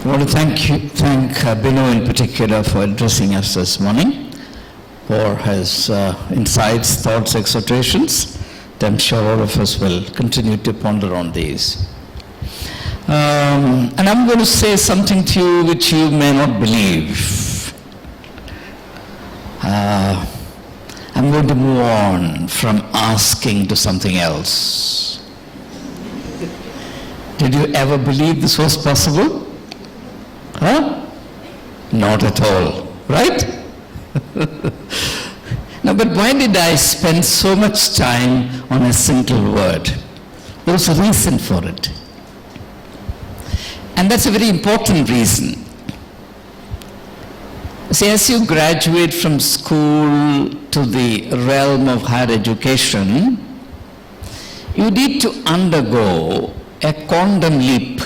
I want to thank Binu in particular for addressing us this morning, for his insights, thoughts, exhortations. I'm sure all of us will continue to ponder on these. And I'm going to say something to you which you may not believe. I'm going to move on from asking to something else. Did you ever believe this was possible? Huh? Not at all, right? Now, but why did I spend so much time on a single word? There was a reason for it. And that's a very important reason. See, as you graduate from school to the realm of higher education, you need to undergo a quantum leap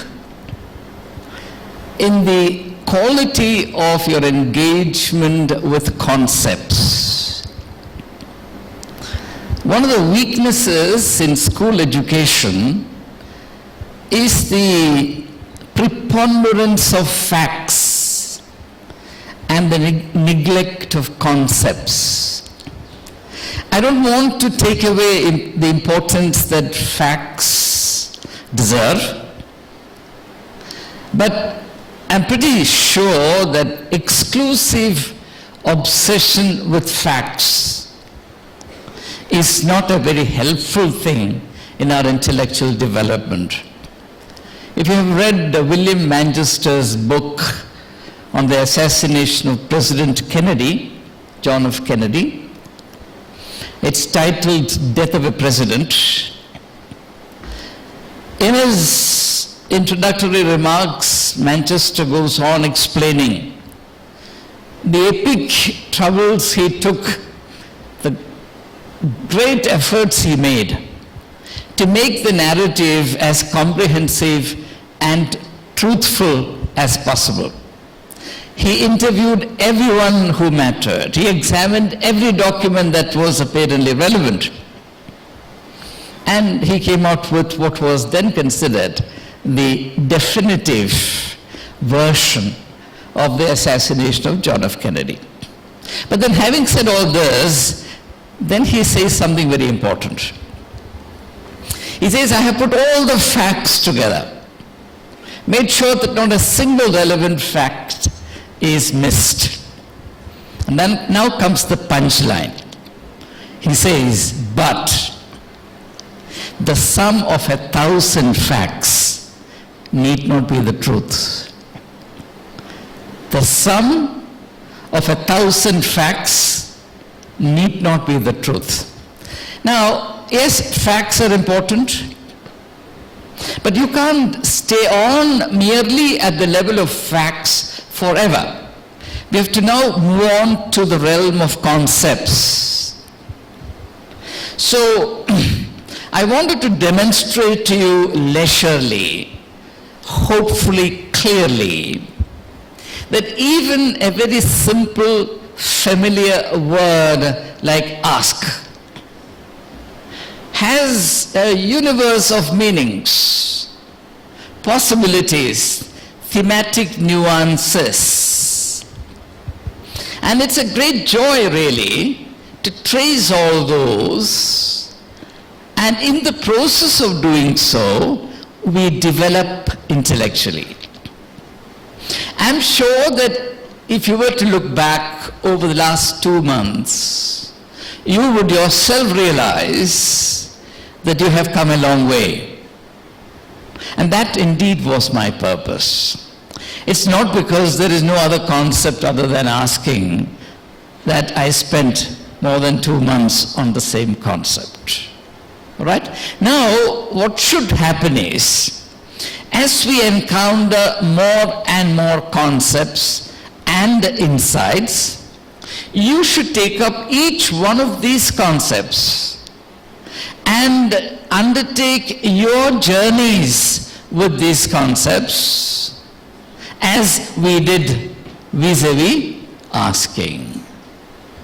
in the quality of your engagement with concepts. One of the weaknesses in school education is the preponderance of facts and the neglect of concepts. I don't want to take away the importance that facts deserve, but I'm pretty sure that exclusive obsession with facts is not a very helpful thing in our intellectual development. If you have read William Manchester's book on the assassination of President Kennedy, John F. Kennedy, it's titled Death of a President. In his introductory remarks, Manchester goes on explaining the epic troubles he took, the great efforts he made to make the narrative as comprehensive and truthful as possible. He interviewed everyone who mattered. He examined every document that was apparently relevant. And he came out with what was then considered the definitive version of the assassination of John F. Kennedy. But then, having said all this, then he says something very important. He says, I have put all the facts together, made sure that not a single relevant fact is missed. And then now comes the punchline. He says, but the sum of 1,000 facts need not be the truth. The sum of 1,000 facts need not be the truth. Now, yes, facts are important, but you can't stay on merely at the level of facts forever. We have to now move on to the realm of concepts. So, I wanted to demonstrate to you leisurely, hopefully clearly, that even a very simple, familiar word like ask has a universe of meanings, possibilities, thematic nuances. And it's a great joy, really, to trace all those. And in the process of doing so, we develop intellectually. I'm sure that if you were to look back over the last 2 months, you would yourself realize that you have come a long way. And that indeed was my purpose. It's not because there is no other concept other than asking that I spent more than 2 months on the same concept. All right? Now, what should happen is, as we encounter more and more concepts and insights, you should take up each one of these concepts and undertake your journeys with these concepts as we did vis-a-vis asking.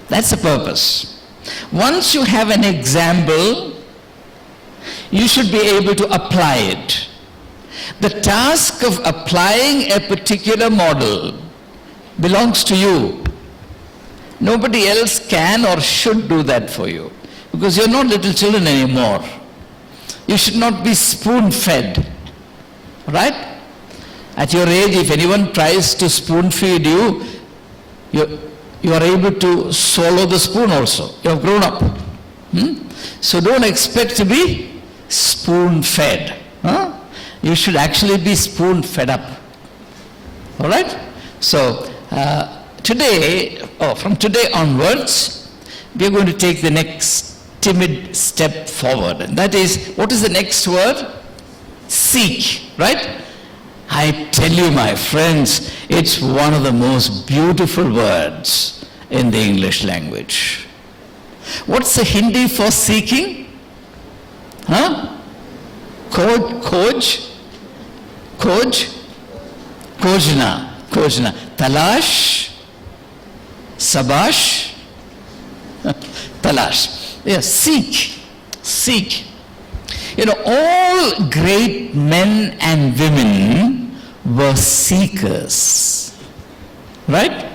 That's the purpose. Once you have an example, you should be able to apply it. The task of applying a particular model belongs to you. Nobody else can or should do that for you, because you're not little children anymore. You should not be spoon-fed, right? At your age, if anyone tries to spoon-feed you, you are able to swallow the spoon also. You have grown up. So don't expect to be spoon-fed. You should actually be spoon-fed up. All right? So from today onwards, we are going to take the next timid step forward. And that is, what is the next word? Seek, right? I tell you, my friends, it's one of the most beautiful words in the English language. What's the Hindi for seeking? Kojna. Talash, sabash, talash. Yes, seek. You know, all great men and women were seekers, right?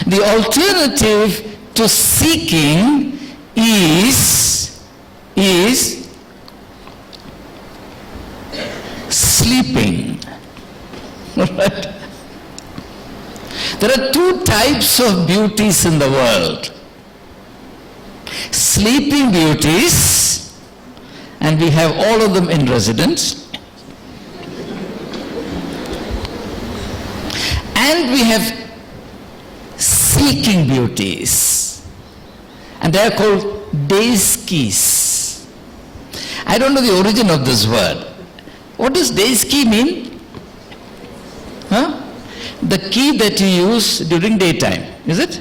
The alternative to seeking is sleeping, right? There are two types of beauties in the world. Sleeping beauties, and we have all of them in residence. And we have seeking beauties, and they are called deiskis. I don't know the origin of this word. What does deiski mean? The key that you use during daytime, is it?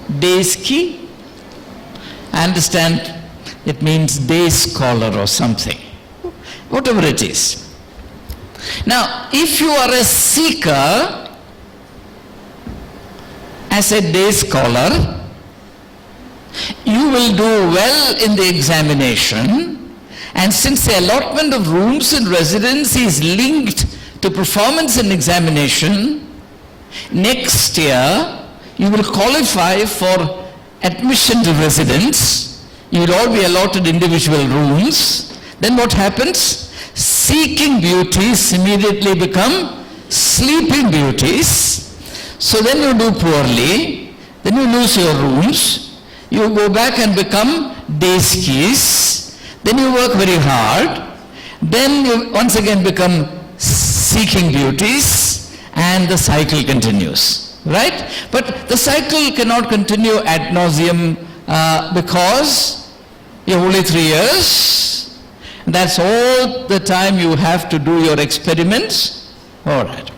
Deiski? I understand it means day scholar or something. Whatever it is. Now, if you are a seeker, as a day scholar, you will do well in the examination, and since the allotment of rooms in residence is linked to performance in examination, next year you will qualify for admission to residence. You will all be allotted individual rooms. Then what happens? Seeking beauties immediately become sleeping beauties. So then you do poorly, then you lose your rooms, you go back and become deiskis, then you work very hard, then you once again become seeking beauties, and the cycle continues, right? But the cycle cannot continue ad nauseum because you have only 3 years. That's all the time you have to do your experiments. All right.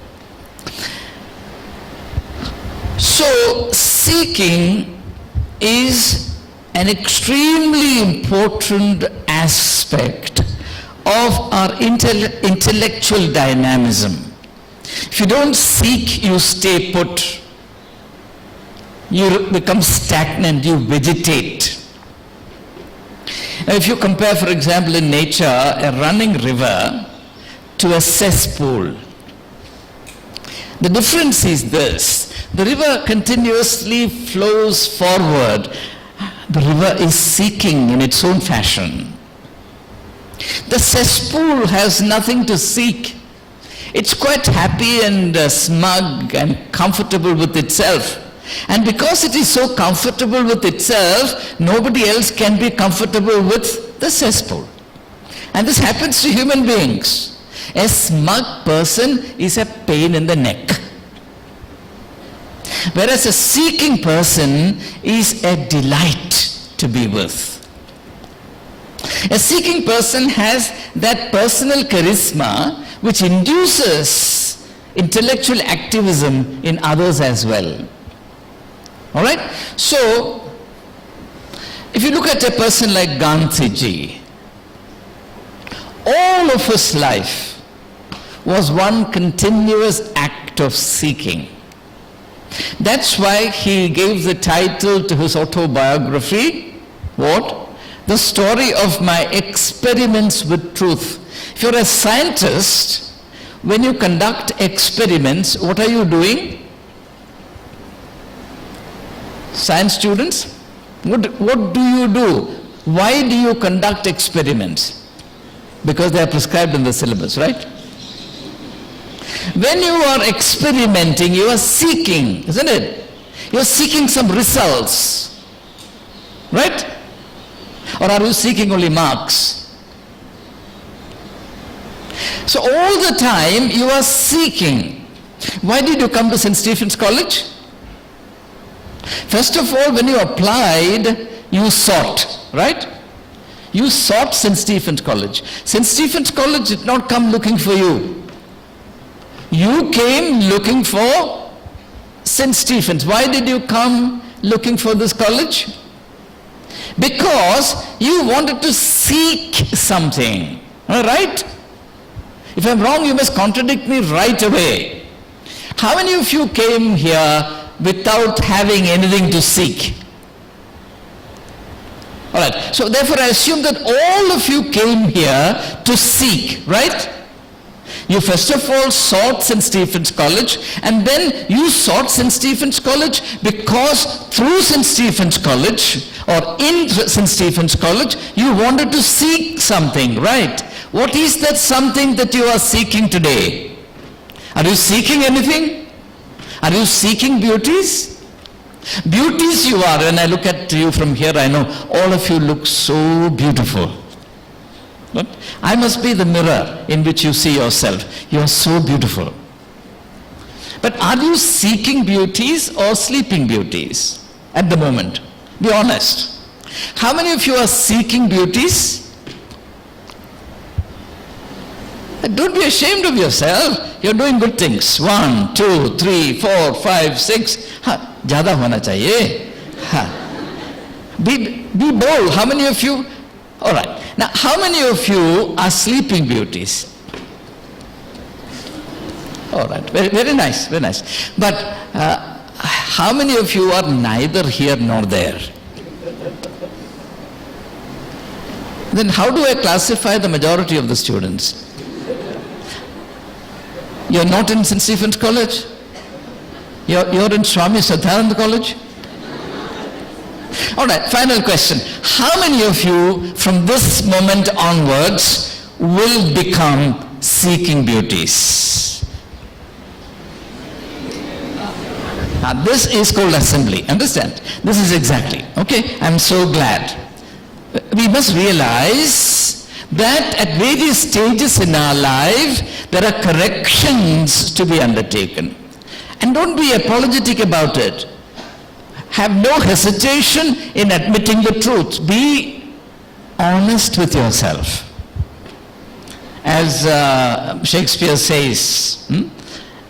So seeking is an extremely important aspect of our intellectual dynamism. If you don't seek, you stay put. You become stagnant, you vegetate. Now, if you compare, for example, in nature, a running river to a cesspool, the difference is this. The river continuously flows forward. The river is seeking in its own fashion. The cesspool has nothing to seek. It's quite happy and smug and comfortable with itself. And because it is so comfortable with itself, nobody else can be comfortable with the cesspool. And this happens to human beings. A smug person is a pain in the neck. Whereas a seeking person is a delight to be with. A seeking person has that personal charisma which induces intellectual activism in others as well. All right? So, if you look at a person like Gandhiji, all of his life was one continuous act of seeking. That's why he gave the title to his autobiography, what? The story of my experiments with truth. If you're a scientist, when you conduct experiments, what are you doing? Science students, what do you do? Why do you conduct experiments? Because they are prescribed in the syllabus, right? When you are experimenting, you are seeking, isn't it? You are seeking some results, right? Or are you seeking only marks? So all the time you are seeking. Why did you come to St. Stephen's College? First of all, when you applied, you sought, right? You sought St. Stephen's College. St. Stephen's College did not come looking for you. You came looking for St. Stephen's. Why did you come looking for this college? Because you wanted to seek something. All right? If I'm wrong, you must contradict me right away. How many of you came here without having anything to seek? All right. So therefore, I assume that all of you came here to seek, right? You first of all sought St. Stephen's College, and then you sought St. Stephen's College because through St. Stephen's College or in St. Stephen's College, you wanted to seek something, right? What is that something that you are seeking today? Are you seeking anything? Are you seeking beauties? Beauties you are. When I look at you from here, I know all of you look so beautiful. But I must be the mirror in which you see yourself. You are so beautiful. But are you seeking beauties or sleeping beauties at the moment? Be honest. How many of you are seeking beauties? Don't be ashamed of yourself. You're doing good things. 1, 2, 3, 4, 5, 6. Jada hona chahiye. Be bold. How many of you? All right. Now, how many of you are sleeping beauties? All right. Very, very nice. Very nice. But how many of you are neither here nor there? Then how do I classify the majority of the students? You're not in St. Stephen's College? You're in Swami Sadhananda College? All right, final question. How many of you from this moment onwards will become seeking beauties? Now, this is called assembly. Understand? This is exactly. Okay, I'm so glad. We must realize that at various stages in our life, there are corrections to be undertaken. And don't be apologetic about it. Have no hesitation in admitting the truth. Be honest with yourself. As Shakespeare says,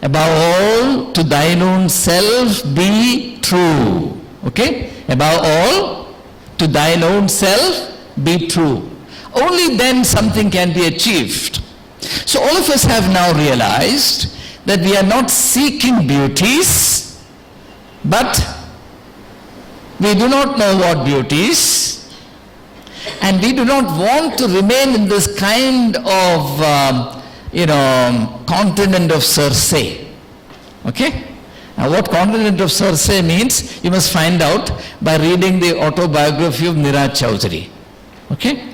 above all, to thine own self be true. Okay? Above all, to thine own self be true. Only then something can be achieved. So all of us have now realized that we are not seeking beauties, but we do not know what beauties, and we do not want to remain in this kind of, continent of Circe. Okay? Now what continent of Circe means, you must find out by reading the autobiography of Niraj Chowdhury. Okay?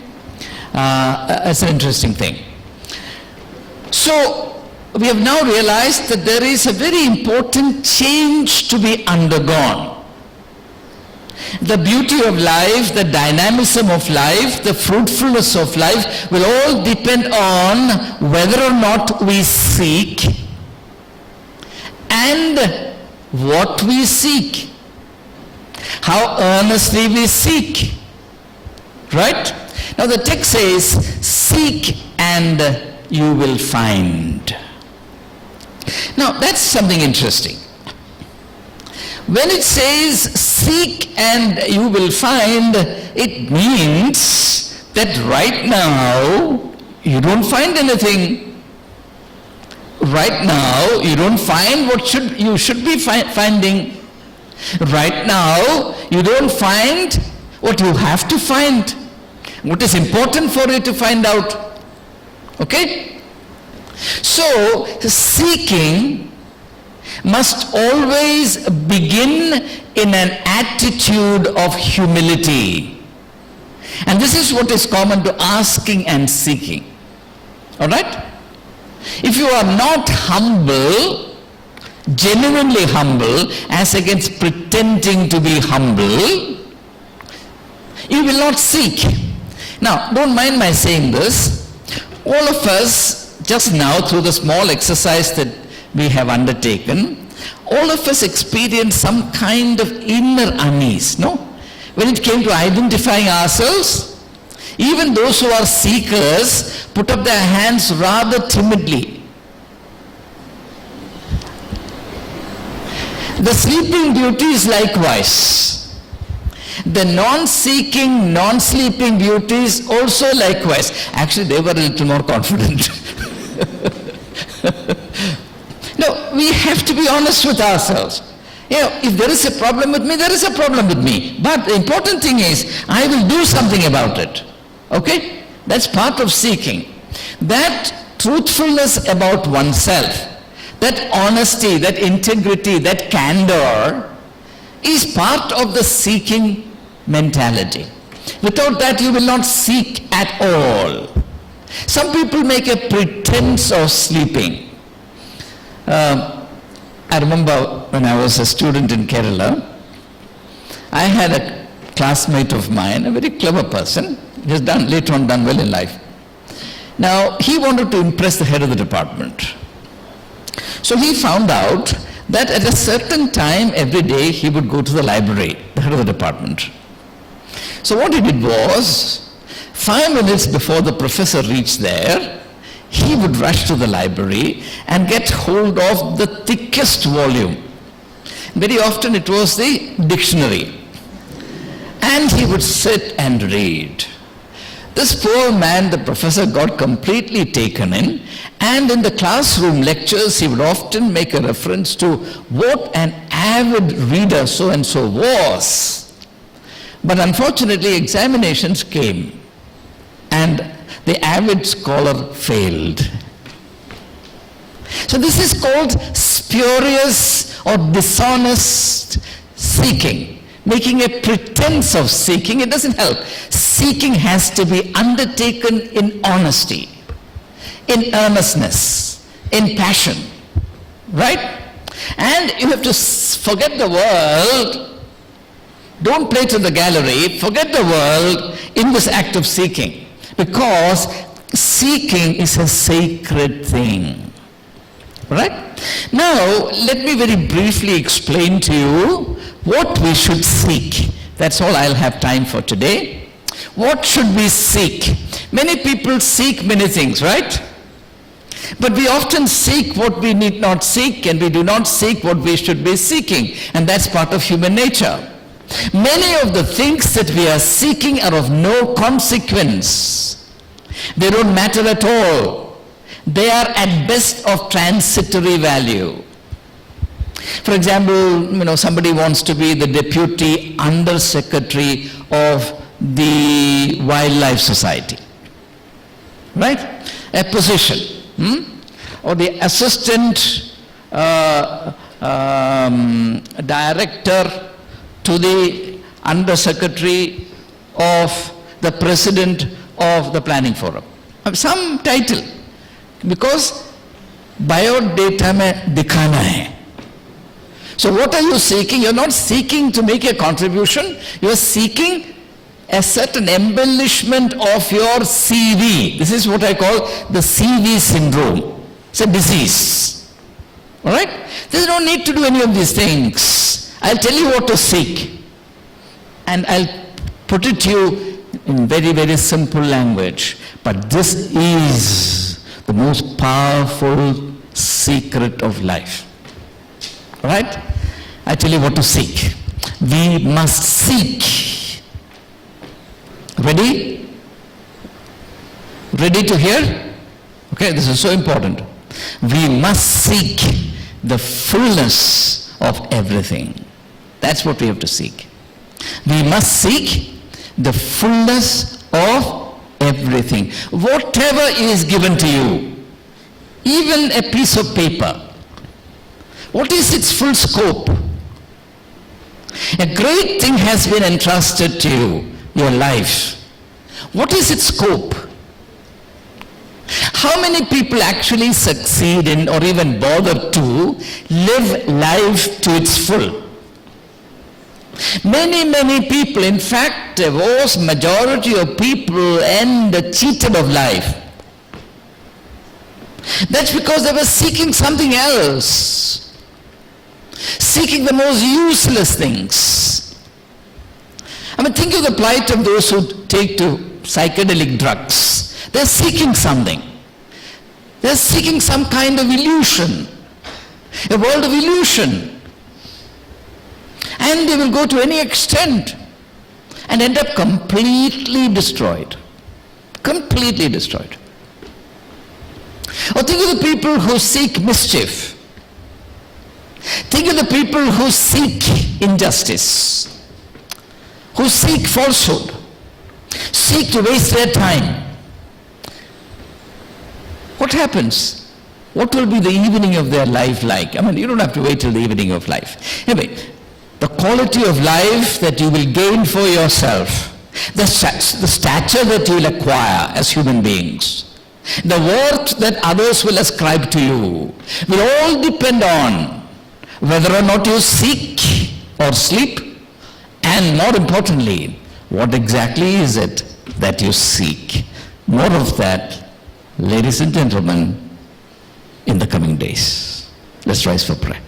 That's an interesting thing. So, we have now realized that there is a very important change to be undergone. The beauty of life, the dynamism of life, the fruitfulness of life will all depend on whether or not we seek and what we seek. How earnestly we seek. Right? Now the text says, seek and you will find. Now that's something interesting. When it says seek and you will find, it means that right now you don't find anything. Right now you don't find what you should be finding. Right now you don't find what you have to find. What is important for you to find out. Okay? So, seeking must always begin in an attitude of humility. And this is what is common to asking and seeking. Alright? If you are not humble, genuinely humble, as against pretending to be humble, you will not seek. Now, don't mind my saying this. All of us, just now through the small exercise that we have undertaken, all of us experience some kind of inner unease, no? When it came to identifying ourselves, even those who are seekers put up their hands rather timidly. The sleeping beauties likewise. The non-seeking, non-sleeping beauties also likewise. Actually, they were a little more confident. No, we have to be honest with ourselves. You know, if there is a problem with me, there is a problem with me. But the important thing is, I will do something about it. Okay? That's part of seeking. That truthfulness about oneself, that honesty, that integrity, that candor is part of the seeking mentality. Without that, you will not seek at all. Some people make a pretense of sleeping. I remember when I was a student in Kerala, I had a classmate of mine, a very clever person. He has later on done well in life. Now, he wanted to impress the head of the department. So he found out that at a certain time every day he would go to the library, the head of the department. So what he did was, 5 minutes before the professor reached there, he would rush to the library and get hold of the thickest volume. Very often it was the dictionary. And he would sit and read. This poor man, the professor, got completely taken in, and in the classroom lectures he would often make a reference to what an avid reader so-and-so was. But unfortunately examinations came and the avid scholar failed. So this is called spurious or dishonest seeking. Making a pretense of seeking, it doesn't help. Seeking has to be undertaken in honesty, in earnestness, in passion, right? And you have to forget the world. Don't play to the gallery. Forget the world in this act of seeking. Because seeking is a sacred thing. Right? Now, let me very briefly explain to you what we should seek. That's all I'll have time for today. What should we seek? Many people seek many things, right? But we often seek what we need not seek, and we do not seek what we should be seeking. And that's part of human nature. Many of the things that we are seeking are of no consequence. They don't matter at all. They are at best of transitory value. For example, somebody wants to be the deputy undersecretary of the Wildlife Society, right? A position, or the assistant director to the undersecretary of the president of the planning forum. Some title, because biodata mein dikhana hai. So what are you seeking? You're not seeking to make a contribution. You're seeking a certain embellishment of your CV. This is what I call the CV syndrome. It's a disease. All right? There's no need to do any of these things. I'll tell you what to seek. And I'll put it to you in very, very simple language. But this is the most powerful secret of life. All right? I tell you what to seek. We must seek. Ready? Ready to hear? Okay, this is so important. We must seek the fullness of everything. That's what we have to seek. We must seek the fullness of everything. Whatever is given to you, even a piece of paper, what is its full scope? A great thing has been entrusted to you, your life. What is its scope? How many people actually succeed in or even bother to live life to its full? Many people, in fact, a vast majority of people end cheated of life. That's because they were seeking something else, seeking the most useless things. I mean, think of the plight of those who take to psychedelic drugs. They're seeking something. They're seeking some kind of illusion, a world of illusion. And they will go to any extent and end up completely destroyed. Completely destroyed. Or think of the people who seek mischief. Think of the people who seek injustice, who seek falsehood, seek to waste their time. What happens? What will be the evening of their life like? I mean, you don't have to wait till the evening of life. Anyway, the quality of life that you will gain for yourself, the stature that you will acquire as human beings, the worth that others will ascribe to you, will all depend on whether or not you seek or sleep, and more importantly, what exactly is it that you seek. More of that, ladies and gentlemen, in the coming days. Let's rise for prayer.